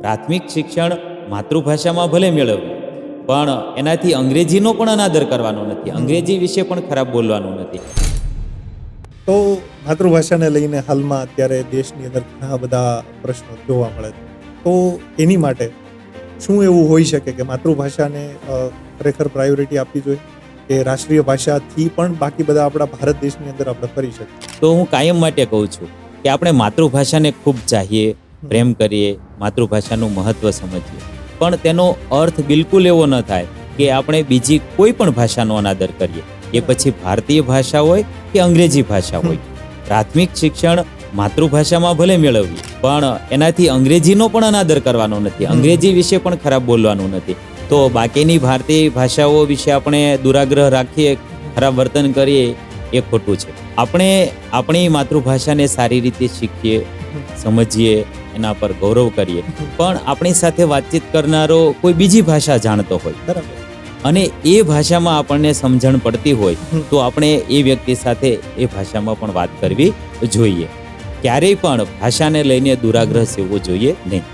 પ્રાથમિક શિક્ષણ માતૃભાષામાં ભલે મેળવ્યું, પણ એનાથી અંગ્રેજીનો પણ અનાદર કરવાનો નથી, અંગ્રેજી વિશે પણ ખરાબ બોલવાનું નથી. તો માતૃભાષાને લઈને હાલમાં અત્યારે દેશની અંદર ઘણા બધા પ્રશ્નો જોવા મળે છે. તો એની માટે શું એવું હોઈ શકે કે માતૃભાષાને ખરેખર પ્રાયોરિટી આપવી જોઈએ કે રાષ્ટ્રીય ભાષાથી પણ બાકી બધા આપણા ભારત દેશની અંદર આપણે ફરી શકીએ? તો હું કાયમ માટે કહું છું કે આપણે માતૃભાષાને ખૂબ ચાહીએ, પ્રેમ કરીએ, માતૃભાષાનું મહત્ત્વ સમજીએ, પણ તેનો અર્થ બિલકુલ એવો ન થાય કે આપણે બીજી કોઈ પણ ભાષાનો અનાદર કરીએ, એ પછી ભારતીય ભાષા હોય કે અંગ્રેજી ભાષા હોય. પ્રાથમિક શિક્ષણ માતૃભાષામાં ભલે મેળવ્યું, પણ એનાથી અંગ્રેજીનો પણ અનાદર કરવાનો નથી, અંગ્રેજી વિશે પણ ખરાબ બોલવાનું નથી. તો બાકીની ભારતીય ભાષાઓ વિશે આપણે દુરાગ્રહ રાખીએ, ખરાબ વર્તન કરીએ, એ ખોટું છે. આપણે આપણી માતૃભાષાને સારી રીતે શીખીએ, સમજીએ, એના પર ગૌરવ કરીએ, પણ આપણી સાથે વાતચીત કરનારો કોઈ બીજી ભાષા જાણતો હોય બરાબર. અને એ ભાષામાં આપણને સમજણ પડતી હોય તો આપણે એ વ્યક્તિ સાથે એ ભાષામાં પણ વાત કરવી જોઈએ. ક્યારેય પણ ભાષાને લઈને દુરાગ્રહ સેવવો જોઈએ નહીં.